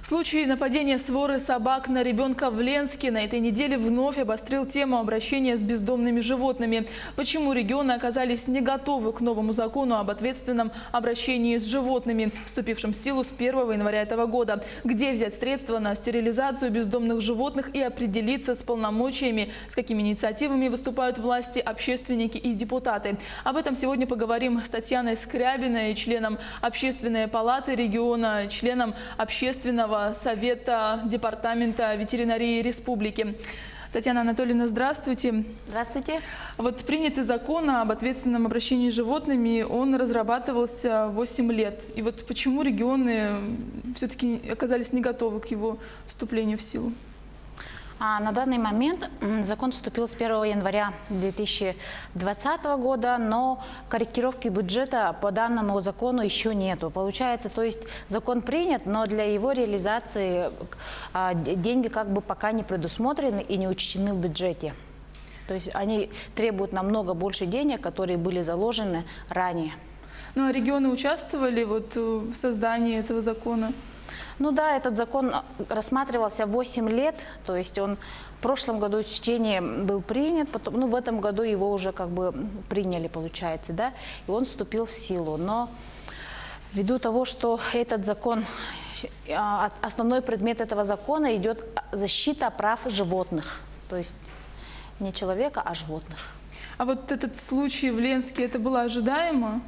Случай нападения своры собак на ребенка в Ленске на этой неделе вновь обострил тему обращения с бездомными животными. Почему регионы оказались не готовы к новому закону об ответственном обращении с животными, вступившим в силу с 1 января этого года? Где взять средства на стерилизацию бездомных животных и определиться с полномочиями, с какими инициативами выступают власти, общественники и депутаты? Об этом сегодня поговорим с Татьяной Скрябиной, членом Общественной палаты региона, членом Общественного совета Департамента ветеринарии республики. Татьяна Анатольевна, здравствуйте. Здравствуйте. Вот принятый закон об ответственном обращении с животными, он разрабатывался 8 лет. И вот почему регионы все-таки оказались не готовы к его вступлению в силу? На данный момент закон вступил с 1 января 2020 года, но корректировки бюджета по данному закону еще нету. Получается, то есть закон принят, но для его реализации деньги как бы пока не предусмотрены и не учтены в бюджете. То есть они требуют намного больше денег, которые были заложены ранее. Ну а регионы участвовали вот в создании этого закона? Ну да, этот закон рассматривался 8 лет, то есть он в прошлом году чтение был принят, потом, в этом году его уже как бы приняли, получается, да, и он вступил в силу. Но ввиду того, что этот закон, основной предмет этого закона идет защита прав животных, то есть не человека, а животных. А вот этот случай в Ленске, это было ожидаемо?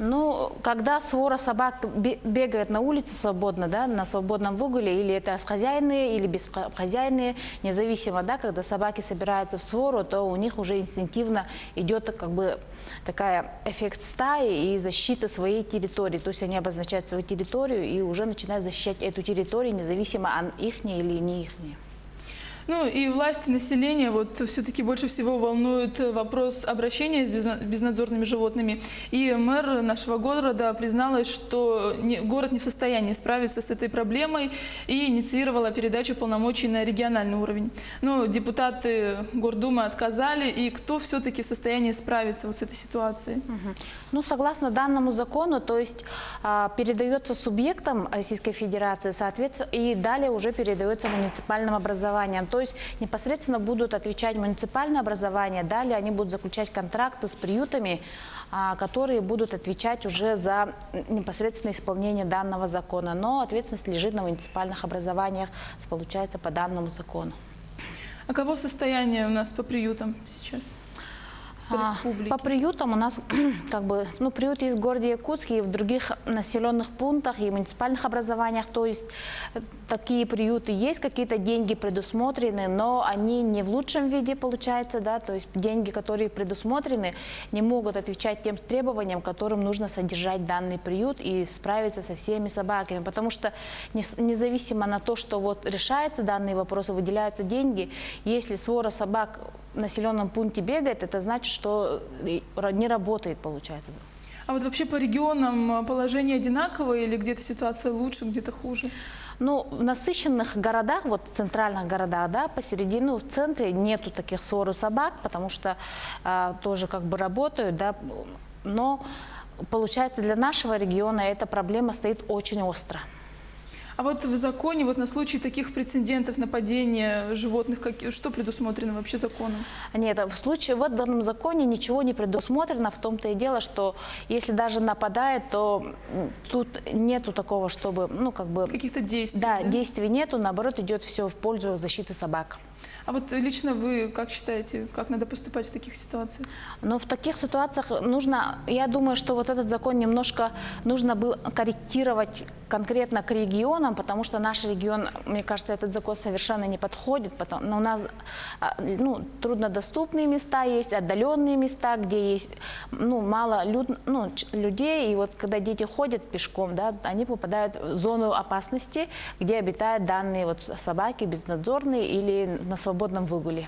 Ну, когда свора собак бегает на улице свободно, да, на свободном выгуле, или это хозяйные, или бесхозяйные, независимо, да, когда собаки собираются в свору, то у них уже инстинктивно идет как бы такая эффект стаи и защита своей территории. То есть они обозначают свою территорию и уже начинают защищать эту территорию, независимо, ихняя или не ихняя. Ну и власти, население вот все-таки больше всего волнует вопрос обращения с безнадзорными животными. И мэр нашего города призналась, что город не в состоянии справиться с этой проблемой и инициировала передачу полномочий на региональный уровень. Но депутаты Гордумы отказали. И кто все-таки в состоянии справиться вот с этой ситуацией? Ну, согласно данному закону, то есть передается субъектам Российской Федерации, соответственно, и далее уже передается муниципальным образованиям. То есть непосредственно будут отвечать муниципальное образование, далее они будут заключать контракты с приютами, которые будут отвечать уже за непосредственное исполнение данного закона. Но ответственность лежит на муниципальных образованиях, получается, по данному закону. А каково состояние у нас по приютам сейчас? По приютам у нас как бы, приют есть в городе Якутске и в других населенных пунктах и муниципальных образованиях. То есть такие приюты есть, какие-то деньги предусмотрены, но они не в лучшем виде, получается, да, то есть деньги, которые предусмотрены, не могут отвечать тем требованиям, которым нужно содержать данный приют и справиться со всеми собаками. Потому что независимо на то, что вот решается данные вопросы, выделяются деньги, если свора собак в населенном пункте бегает, это значит, что не работает, получается. А вот вообще по регионам положение одинаковое или где-то ситуация лучше, где-то хуже? Ну, в насыщенных городах, вот в центральных городах, да, посередине, в центре нету таких своры собак, потому что тоже как бы работают, да, но получается для нашего региона эта проблема стоит очень остро. А вот в законе, вот на случай таких прецедентов нападения животных, что предусмотрено вообще законом? Нет, в данном законе ничего не предусмотрено, в том-то и дело, что если даже нападает, то тут нету такого, чтобы, каких-то действий. Да, действий нету, наоборот, идет все в пользу защиты собак. А вот лично вы как считаете, как надо поступать в таких ситуациях? Но в таких ситуациях нужно, я думаю, что вот этот закон немножко нужно было корректировать конкретно к регионам, потому что наш регион, мне кажется, этот закон совершенно не подходит, но у нас труднодоступные места есть, отдаленные места, где есть мало людей, и вот когда дети ходят пешком, да, они попадают в зону опасности, где обитают данные вот собаки безнадзорные или на свободном выгуле.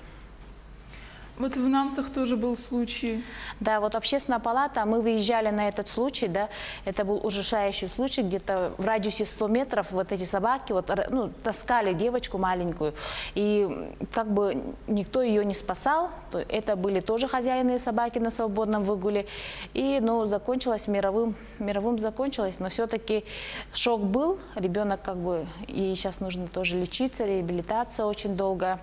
Вот в Намцах тоже был случай. Да, вот общественная палата, мы выезжали на этот случай, да, это был ужасающий случай, где-то в радиусе 100 метров вот эти собаки вот, ну, таскали девочку маленькую, и как бы никто ее не спасал, это были тоже хозяйные собаки на свободном выгуле, и, ну, закончилось мировым закончилось, но все-таки шок был, ребенок как бы, ей сейчас нужно тоже лечиться, реабилитация очень долгая.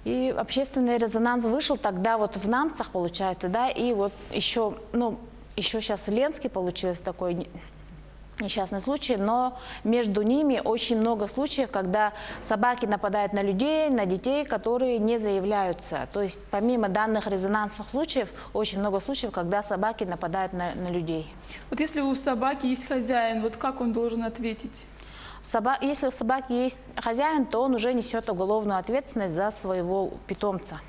И общественный резонанс вышел тогда вот в Намцах, получается, да, и вот еще, ну, еще сейчас в Ленске получилось такой несчастный случай, но между ними очень много случаев, когда собаки нападают на людей, на детей, которые не заявляются. То есть помимо данных резонансных случаев, очень много случаев, когда собаки нападают на людей. Вот если у собаки есть хозяин, вот как он должен ответить? Если у собаки есть хозяин, то он уже несет уголовную ответственность за своего питомца.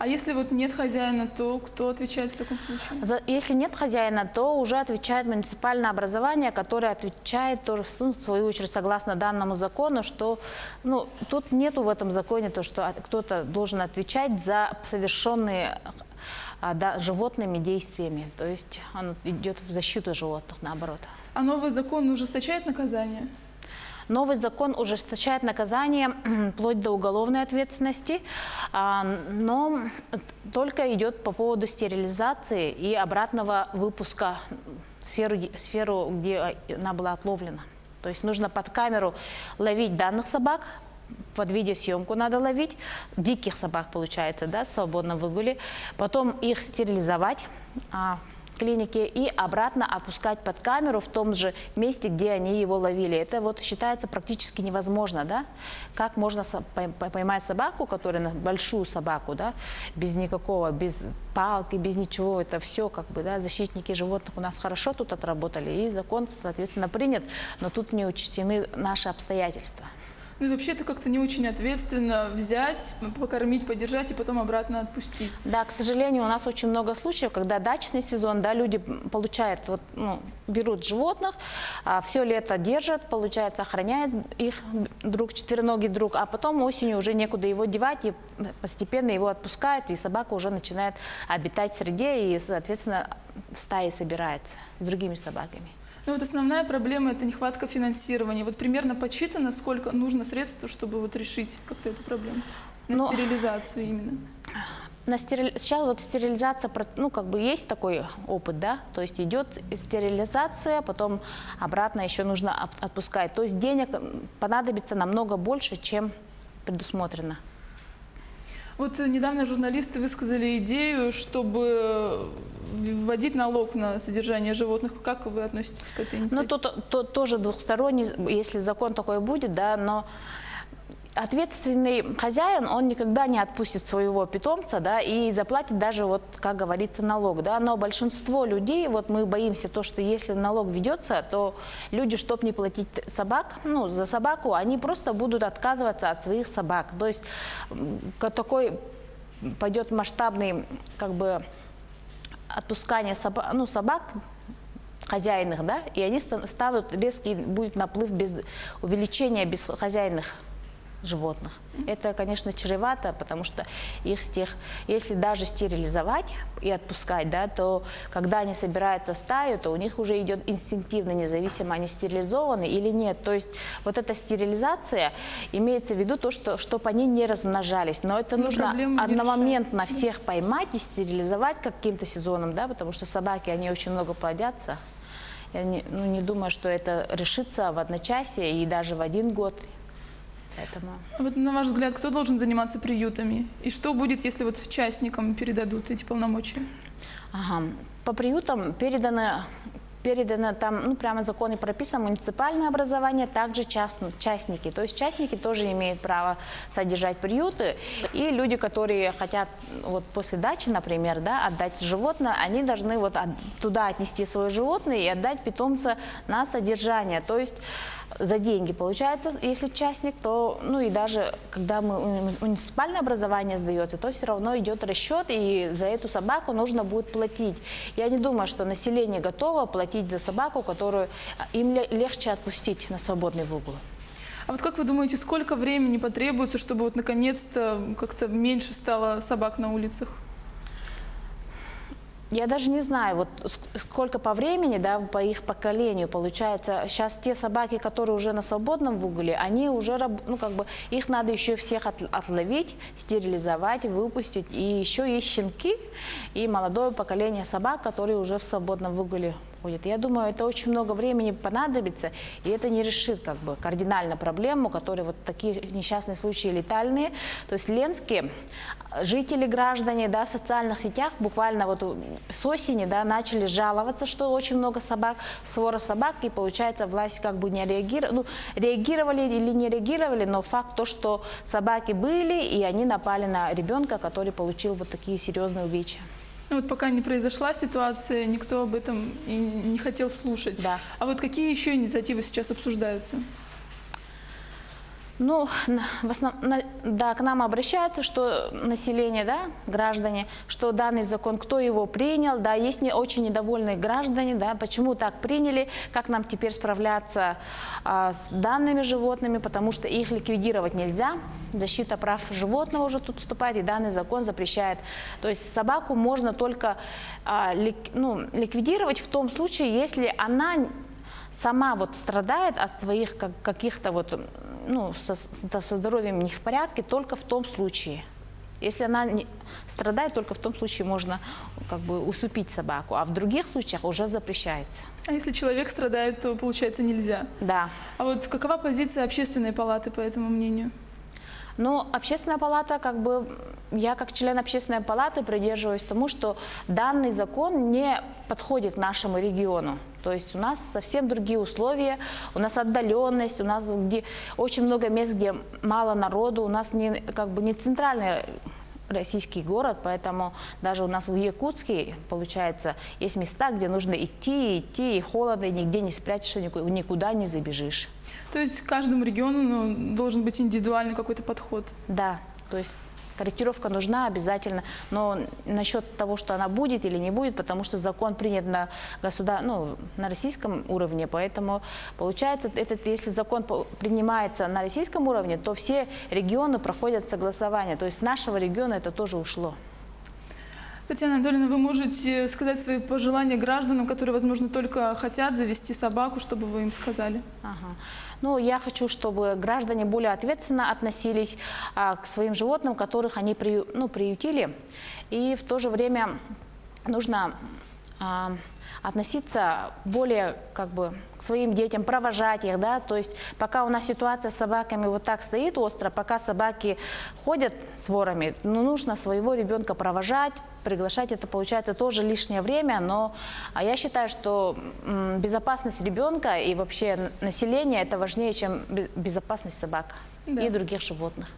А если вот нет хозяина, то кто отвечает в таком случае? Если нет хозяина, то уже отвечает муниципальное образование, которое отвечает тоже, в свою очередь, согласно данному закону, что, ну, тут нету в этом законе то, что кто-то должен отвечать за совершенные животными действиями. То есть он идет в защиту животных, наоборот. А новый закон ужесточает наказание? Новый закон ужесточает наказание вплоть до уголовной ответственности, но только идет по поводу стерилизации и обратного выпуска в сферу, где она была отловлена. То есть нужно под камеру ловить данных собак, под видеосъемку надо ловить, диких собак, получается, да, в свободном выгуле, потом их стерилизовать клинике и обратно опускать под камеру в том же месте, где они его ловили. Это вот считается практически невозможно, да? Как можно поймать собаку, которая большую собаку, да, без никакого, без палки, без ничего, это все как бы, да, защитники животных у нас хорошо тут отработали, и закон, соответственно, принят, но тут не учтены наши обстоятельства. Ну и вообще это как-то не очень ответственно взять, покормить, подержать и потом обратно отпустить. Да, к сожалению, у нас очень много случаев, когда дачный сезон, да, люди получают, вот, ну, берут животных, все лето держат, получается, охраняют их четвероногий друг, а потом осенью уже некуда его девать, и постепенно его отпускают, и собака уже начинает обитать в среде, и, соответственно, в стае собирается с другими собаками. Ну вот основная проблема – это нехватка финансирования. Вот примерно подсчитано, сколько нужно средств, чтобы вот решить как-то эту проблему? На стерилизацию именно. Сейчас вот стерилизация, ну, как бы есть такой опыт, да, то есть идет стерилизация, потом обратно еще нужно отпускать. То есть денег понадобится намного больше, чем предусмотрено. Вот недавно журналисты высказали идею, чтобы вводить налог на содержание животных. Как вы относитесь к этой инициативе? Ну, тут тоже двухсторонний, если закон такой будет, да, но ответственный хозяин, он никогда не отпустит своего питомца, да, и заплатит даже, вот, как говорится, налог, да, но большинство людей, вот мы боимся то, что если налог ведется, то люди, чтобы не платить ну, за собаку, они просто будут отказываться от своих собак, то есть такой пойдет масштабный, как бы, отпускание собак хозяйных, да, и они станут, резкий будет наплыв без увеличения бесхозяйных животных. Это, конечно, чревато, потому что если даже стерилизовать и отпускать, да, то когда они собираются в стаю, то у них уже идет инстинктивно, независимо, они стерилизованы или нет. То есть вот эта стерилизация имеется в виду то, чтобы они не размножались. Но это нужно одномоментно всех поймать и стерилизовать каким-то сезоном, да, потому что собаки, они очень много плодятся. Я не думаю, что это решится в одночасье и даже в один год. Поэтому... Вот на ваш взгляд, кто должен заниматься приютами? И что будет, если вот частникам передадут эти полномочия? Ага. По приютам передано там, ну, прямо в законе прописано муниципальное образование, также частники. То есть частники тоже имеют право содержать приюты. И люди, которые хотят вот после дачи, например, да, отдать животное, они должны вот туда отнести свое животное и отдать питомца на содержание. То есть за деньги получается, если частник, то, ну и даже когда муниципальное образование сдается, то все равно идет расчет, и за эту собаку нужно будет платить. Я не думаю, что население готово платить за собаку, которую им легче отпустить на свободный выгул. А вот как вы думаете, сколько времени потребуется, чтобы вот наконец-то как-то меньше стало собак на улицах? Я даже не знаю, вот сколько по времени, да, по их поколению получается. Сейчас те собаки, которые уже на свободном выгуле, они уже, ну, как бы, их надо еще всех отловить, стерилизовать, выпустить. И еще есть щенки и молодое поколение собак, которые уже в свободном выгуле ходят. Я думаю, это очень много времени понадобится, и это не решит, как бы, кардинально проблему, которые вот такие несчастные случаи летальные. То есть ленские жители, граждане, да, в социальных сетях буквально вот с осени, да, начали жаловаться, что очень много собак, свора собак, и получается власть как бы не реагировала, ну, реагировали или не реагировали, но факт то, что собаки были, и они напали на ребенка, который получил вот такие серьезные увечья. Ну, вот пока не произошла ситуация, никто об этом и не хотел слушать. Да. А вот какие еще инициативы сейчас обсуждаются? Ну, в основном, да, к нам обращаются, что население, да, граждане, что данный закон, кто его принял, да, есть очень недовольные граждане, да, почему так приняли, как нам теперь справляться с данными животными, потому что их ликвидировать нельзя, защита прав животного уже тут вступает, и данный закон запрещает. То есть собаку можно только ликвидировать в том случае, если она сама вот страдает от своих каких-то вот, ну, со здоровьем не в порядке, только в том случае. Если она страдает, только в том случае можно как бы усыпить собаку, а в других случаях уже запрещается. А если человек страдает, то, получается, нельзя? Да. А вот какова позиция общественной палаты по этому мнению? Ну, общественная палата, как бы, я как член общественной палаты придерживаюсь тому, что данный закон не подходит нашему региону. То есть у нас совсем другие условия, у нас отдаленность, у нас где очень много мест, где мало народу, у нас не, как бы, не центральный российский город, поэтому даже у нас в Якутске, получается, есть места, где нужно идти, и холодно, и нигде не спрячешься, никуда не забежишь. То есть каждому региону должен быть индивидуальный какой-то подход? Да, то есть корректировка нужна обязательно, но насчет того, что она будет или не будет, потому что закон принят на на российском уровне, поэтому получается, если закон принимается на российском уровне, то все регионы проходят согласование, то есть с нашего региона это тоже ушло. Татьяна Анатольевна, вы можете сказать свои пожелания гражданам, которые, возможно, только хотят завести собаку, чтобы вы им сказали? Ага. Ну, я хочу, чтобы граждане более ответственно относились к своим животным, которых они приютили. И в то же время нужно относиться более как бы к своим детям, провожать их, да, то есть пока у нас ситуация с собаками вот так стоит остро, пока собаки ходят с ворами, нужно своего ребенка провожать, приглашать, это получается тоже лишнее время, но я считаю, что безопасность ребенка и вообще населения это важнее, чем безопасность собак и других животных.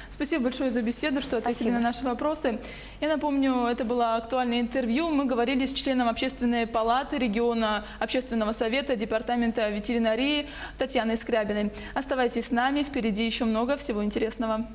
Спасибо большое за беседу, что ответили на наши вопросы. Я напомню, это было актуальное интервью. Мы говорили с членом Общественной палаты региона Общественного совета Департамента ветеринарии Татьяной Скрябиной. Оставайтесь с нами, впереди еще много всего интересного.